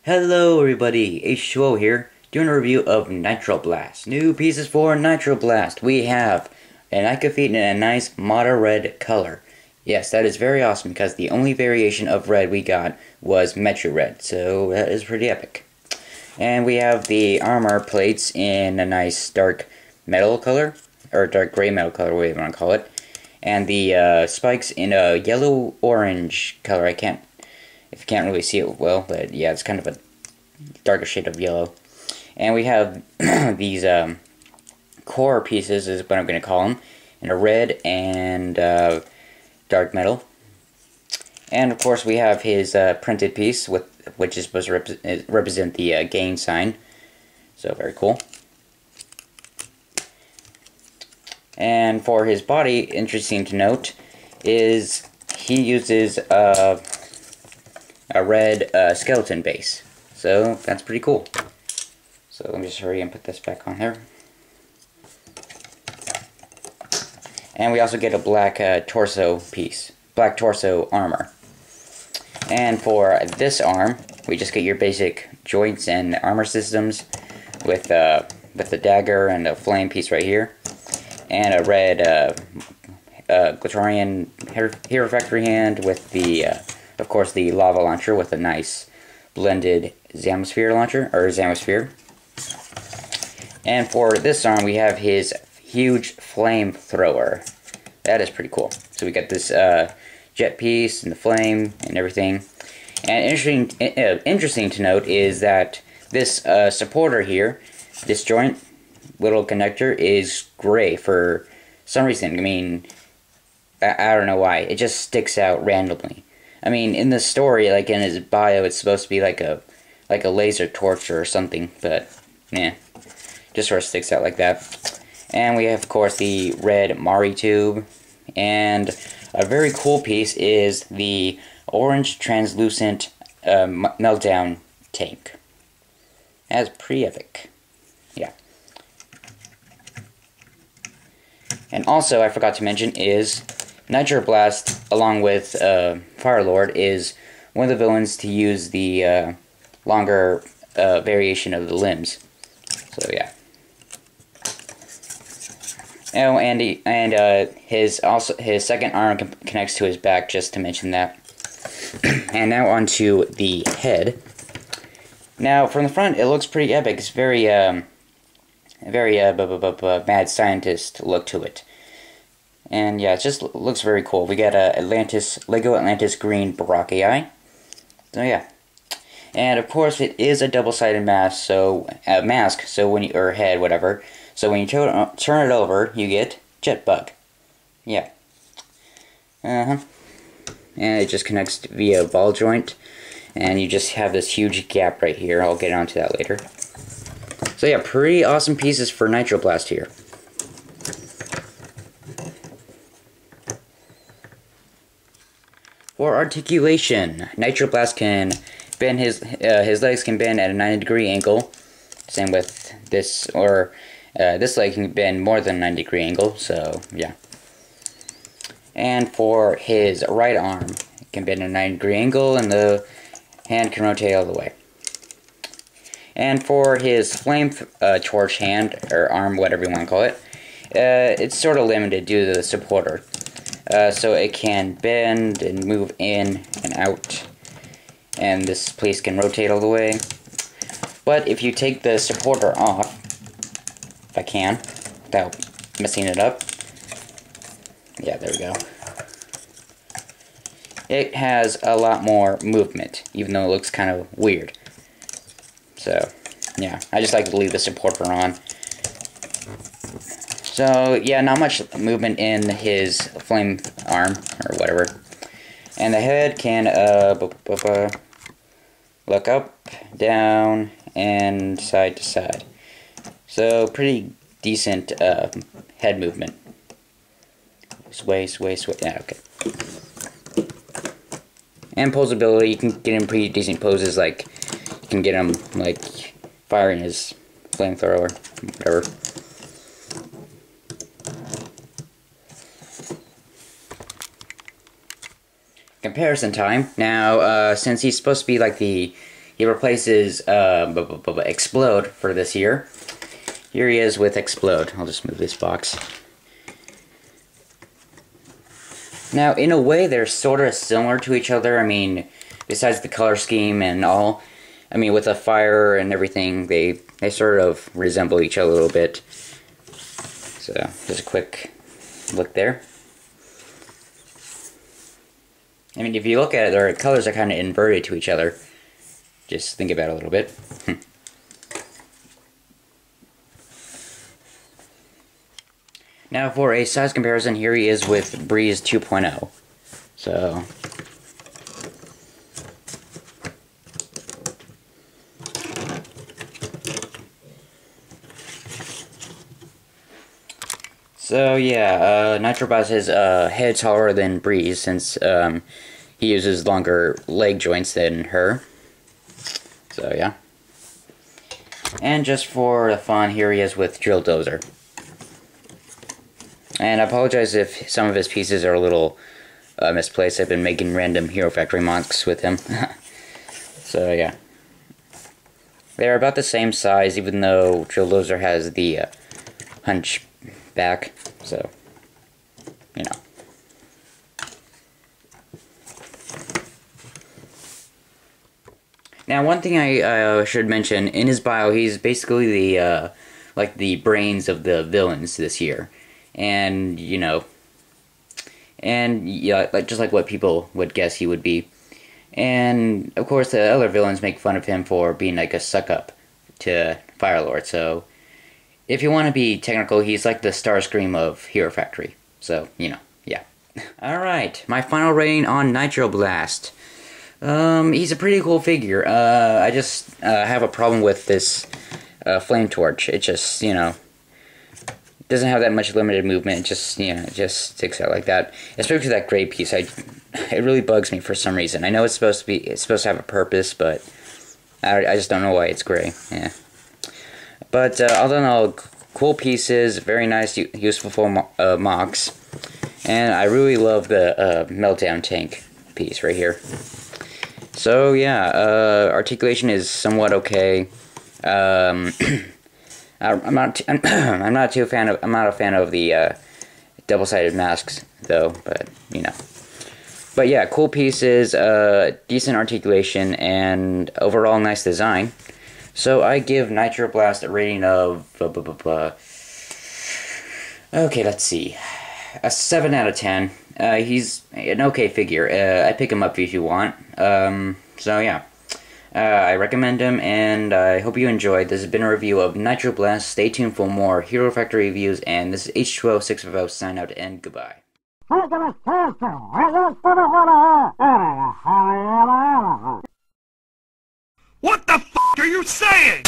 Hello everybody, H2O here, doing a review of Nitroblast. New pieces for Nitroblast. We have an Icofeet in a nice Mata red color. Yes, that is very awesome because the only variation of red we got was Metro Red, so that is pretty epic. And we have the armor plates in a nice dark metal color, or dark gray metal color, whatever you want to call it. And the spikes in a yellow-orange color. If you can't really see it well, but yeah, it's kind of a darker shade of yellow. And we have these core pieces, is what I'm going to call them, in a red and dark metal. And of course we have his printed piece, which is supposed to represent the gain sign. So very cool. And for his body, interesting to note, is he uses a red skeleton base. So that's pretty cool. So let me just hurry and put this back on there. And we also get a black torso piece, black torso armor. And for this arm, we just get your basic joints and armor systems with the dagger and a flame piece right here, and a red Glatorian Hero Factory hand with the of course the lava launcher with a nice blended Zamosphere launcher, or Zamosphere. And for this arm we have his huge flamethrower. That is pretty cool. So we got this jet piece and the flame and everything. And interesting to note is that this supporter here, this joint little connector, is gray for some reason. I mean, I don't know why. It just sticks out randomly. I mean, in the story, like in his bio, it's supposed to be like a laser torch or something, but yeah, just sort of sticks out like that. And we have, of course, the red Mari tube, and a very cool piece is the orange translucent meltdown tank. That's pretty epic. Yeah. And also, I forgot to mention, is Nitroblast, along with Firelord, is one of the villains to use the longer variation of the limbs. So yeah. Oh, and his second arm connects to his back, just to mention that. And now onto the head. Now from the front, it looks pretty epic. It's very mad scientist look to it. And yeah, it just looks very cool. We got a Lego Atlantis green Baraki. So yeah. And of course it is a double-sided mask, so when you, or head, whatever. So when you turn it over, you get Jetbug. Yeah. And it just connects via ball joint, and you just have this huge gap right here. I'll get onto that later. So yeah, pretty awesome pieces for Nitroblast here. For articulation, Nitroblast can bend his legs can bend at a 90-degree angle. Same with this, or this leg can bend more than a 90-degree angle. So yeah. And for his right arm, it can bend at a 90-degree angle, and the hand can rotate all the way. And for his flame torch hand, or arm, whatever you want to call it, it's sort of limited due to the supporter. So it can bend and move in and out, and this piece can rotate all the way. But if you take the supporter off, if I can, without messing it up, yeah, there we go. It has a lot more movement, even though it looks kind of weird. So, yeah, I just like to leave the supporter on. So, yeah, not much movement in his flame arm, or whatever. And the head can, look up, down, and side to side. So, pretty decent, head movement. Sway, sway, sway. Yeah, okay. And posability, you can get in pretty decent poses, like, you can get him, like, firing his flamethrower, whatever. Comparison time. Now, since he's supposed to be like the he replaces Explode for this year. Here he is with Explode. I'll just move this box. Now, in a way, they're sort of similar to each other. I mean, besides the color scheme and all, I mean, with the fire and everything, they sort of resemble each other a little bit. So, just a quick look there. I mean, if you look at it, their colors are kind of inverted to each other. Just think about it a little bit. Now for a size comparison, here he is with Breeze 2.0. So, yeah, Nitroblast is head taller than Breeze since he uses longer leg joints than her. So yeah. And just for the fun, here he is with Drill Dozer. And I apologize if some of his pieces are a little misplaced. I've been making random Hero Factory mocks with him. So yeah. They're about the same size, even though Drill Dozer has the hunchback. So, you know. Now, one thing I should mention, in his bio, he's basically the, like, the brains of the villains this year. And, you know, and, yeah, like, just like what people would guess he would be. And, of course, the other villains make fun of him for being, like, a suck-up to Firelord. So, if you want to be technical, he's like the Starscream of Hero Factory. So, you know, yeah. Alright, my final rating on Nitroblast. He's a pretty cool figure. I just have a problem with this flame torch. It just, you know, doesn't have that much limited movement. It just, you know, it just sticks out like that. Especially that gray piece. It really bugs me for some reason. I know it's supposed to have a purpose, but I just don't know why it's gray. Yeah. But all in all, cool pieces, very nice, useful mocks, and I really love the meltdown tank piece right here. So yeah, articulation is somewhat okay. I'm not a fan of the double-sided masks though, but you know. But yeah, cool pieces, decent articulation, and overall nice design. So I give Nitroblast a rating of okay, let's see, a 7 out of 10. He's an okay figure. I pick him up if you want. So yeah. I recommend him, and I hope you enjoyed. This has been a review of Nitroblast. Stay tuned for more Hero Factory reviews, and this is H2O650 sign out, and goodbye. What the f*** are you saying?